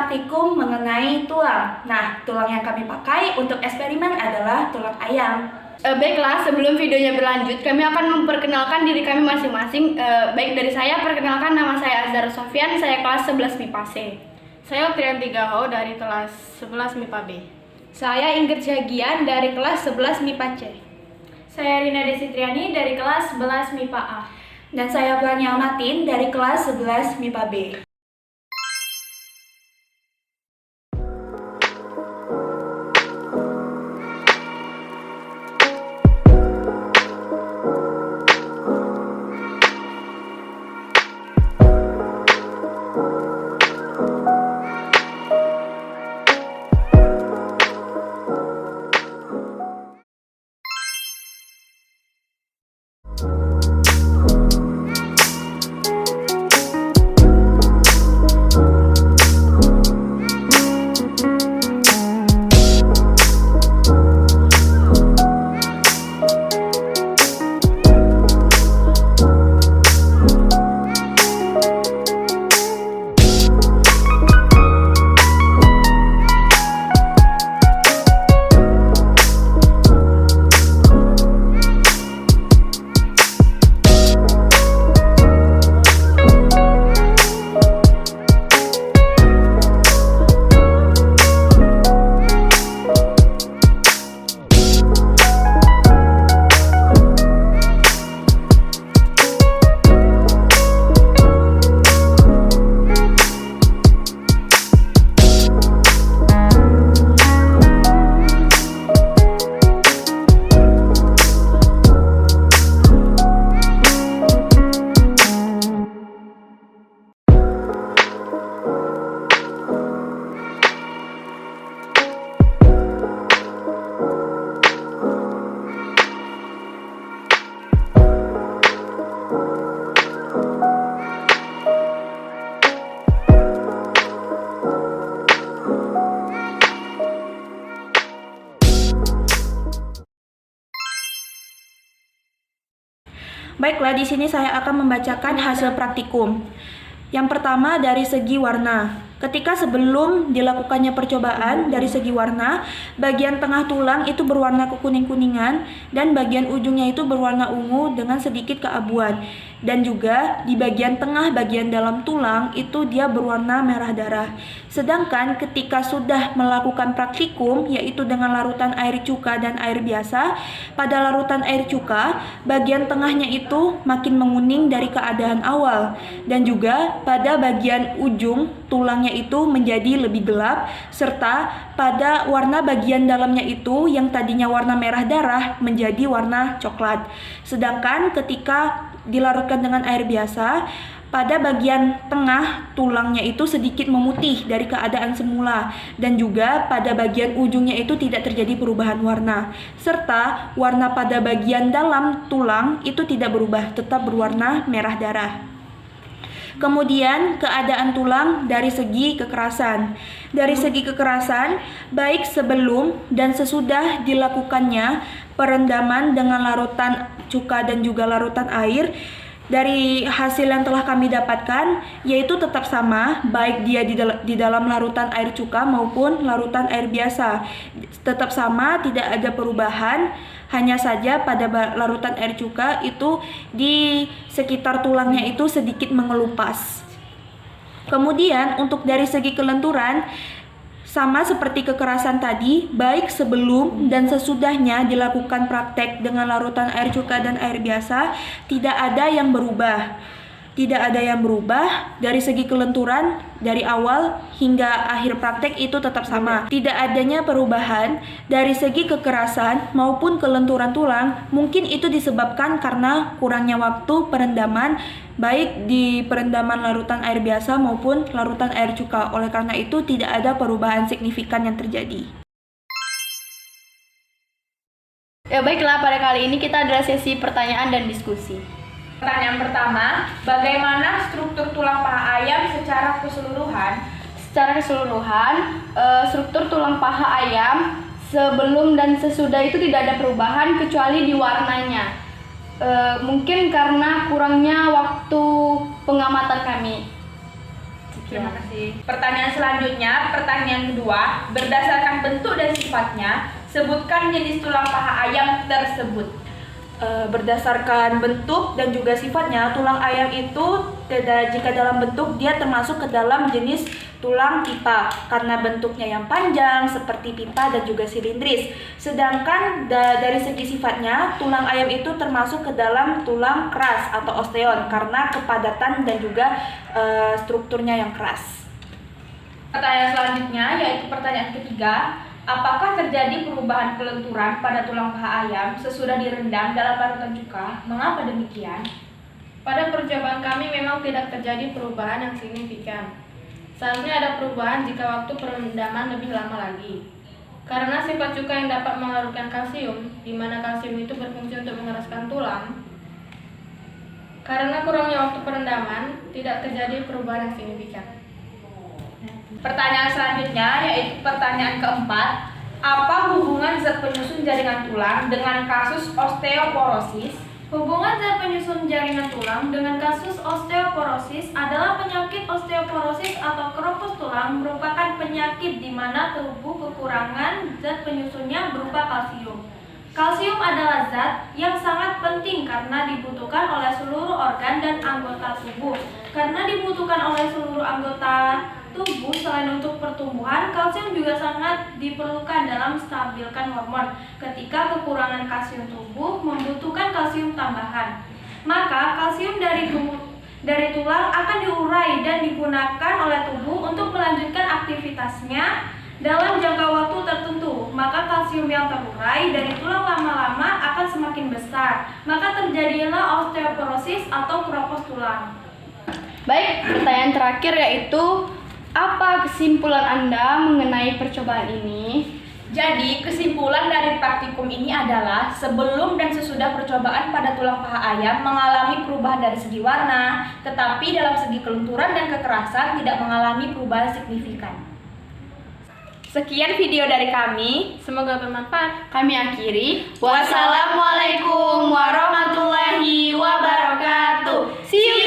praktikum mengenai tulang. Nah, tulang yang kami pakai untuk eksperimen adalah tulang ayam. Baiklah, sebelum videonya berlanjut, kami akan memperkenalkan diri kami masing-masing. Baik dari saya, perkenalkan nama saya Azhar Sofyan, saya kelas 11 MIPA C. Saya Oktrianti Gaho dari kelas 11 MIPA B. Saya Ingrid Syagian dari kelas 11 MIPA C. Saya Rina Desitriani dari kelas 11 MIPA A. Dan saya Plania Matin dari kelas 11 MIPA B. Baiklah, di sini saya akan membacakan hasil praktikum. Yang pertama dari segi warna. Ketika sebelum dilakukannya percobaan dari segi warna, bagian tengah tulang itu berwarna kekuning-kuningan dan bagian ujungnya itu berwarna ungu dengan sedikit keabuan. Dan juga di bagian tengah bagian dalam tulang itu dia berwarna merah darah. Sedangkan ketika sudah melakukan praktikum yaitu dengan larutan air cuka dan air biasa, pada larutan air cuka bagian tengahnya itu makin menguning dari keadaan awal dan juga pada bagian ujung tulangnya itu menjadi lebih gelap serta pada warna bagian dalamnya itu yang tadinya warna merah darah menjadi warna coklat. Sedangkan ketika dilarutkan dengan air biasa, pada bagian tengah tulangnya itu sedikit memutih dari keadaan semula dan juga pada bagian ujungnya itu tidak terjadi perubahan warna serta warna pada bagian dalam tulang itu tidak berubah, tetap berwarna merah darah. Kemudian keadaan tulang dari segi kekerasan. Dari segi kekerasan, baik sebelum dan sesudah dilakukannya perendaman dengan larutan cuka dan juga larutan air, dari hasil yang telah kami dapatkan yaitu tetap sama baik dia di dalam larutan air cuka maupun larutan air biasa. Tetap sama, tidak ada perubahan. Hanya saja pada larutan air cuka itu di sekitar tulangnya itu sedikit mengelupas. Kemudian untuk dari segi kelenturan, sama seperti kekerasan tadi, baik sebelum dan sesudahnya dilakukan praktek dengan larutan air cuka dan air biasa, tidak ada yang berubah. Tidak ada yang berubah dari segi kelenturan dari awal hingga akhir praktek itu tetap sama. Tidak adanya perubahan dari segi kekerasan maupun kelenturan tulang, mungkin itu disebabkan karena kurangnya waktu perendaman baik di perendaman larutan air biasa maupun larutan air cuka. Oleh karena itu tidak ada perubahan signifikan yang terjadi. Ya baiklah, pada kali ini kita adalah sesi pertanyaan dan diskusi. Pertanyaan pertama, bagaimana struktur tulang paha ayam secara keseluruhan? Secara keseluruhan, struktur tulang paha ayam sebelum dan sesudah itu tidak ada perubahan kecuali di warnanya. Mungkin karena kurangnya waktu pengamatan kami. Terima kasih. Pertanyaan selanjutnya, pertanyaan kedua, berdasarkan bentuk dan sifatnya, sebutkan jenis tulang paha ayam tersebut. Berdasarkan bentuk dan juga sifatnya, tulang ayam itu jika dalam bentuk dia termasuk ke dalam jenis tulang pipa karena bentuknya yang panjang seperti pipa dan juga silindris. Sedangkan dari segi sifatnya, tulang ayam itu termasuk ke dalam tulang keras atau osteon karena kepadatan dan juga strukturnya yang keras. Pertanyaan selanjutnya yaitu pertanyaan ketiga, apakah terjadi perubahan kelenturan pada tulang paha ayam sesudah direndam dalam larutan cuka? Mengapa demikian? Pada percobaan kami memang tidak terjadi perubahan yang signifikan. Seharusnya ada perubahan jika waktu perendaman lebih lama lagi. Karena sifat cuka yang dapat mengeluarkan kalsium, di mana kalsium itu berfungsi untuk mengeraskan tulang. Karena kurangnya waktu perendaman, tidak terjadi perubahan yang signifikan. Pertanyaan selanjutnya yaitu pertanyaan keempat, apa hubungan zat penyusun jaringan tulang dengan kasus osteoporosis? Hubungan zat penyusun jaringan tulang dengan kasus osteoporosis adalah penyakit osteoporosis atau keropos tulang merupakan penyakit di mana tubuh kekurangan zat penyusunnya berupa kalsium. Kalsium adalah zat yang sangat penting karena dibutuhkan oleh seluruh organ dan anggota tubuh. Karena dibutuhkan oleh seluruh anggota tubuh selain untuk pertumbuhan, kalsium juga sangat diperlukan dalam stabilkan hormon. Ketika kekurangan kalsium, tubuh membutuhkan kalsium tambahan. Maka kalsium dari tulang akan diurai dan digunakan oleh tubuh untuk melanjutkan aktivitasnya dalam jangka waktu tertentu. Maka kalsium yang terurai dari tulang lama-lama akan semakin besar. Maka terjadilah osteoporosis atau keropos tulang. Baik, pertanyaan terakhir yaitu apa kesimpulan Anda mengenai percobaan ini? Jadi, kesimpulan dari praktikum ini adalah sebelum dan sesudah percobaan pada tulang paha ayam mengalami perubahan dari segi warna, tetapi dalam segi kelenturan dan kekerasan tidak mengalami perubahan signifikan. Sekian video dari kami. Semoga bermanfaat. Kami akhiri. Wassalamualaikum warahmatullahi wabarakatuh. See you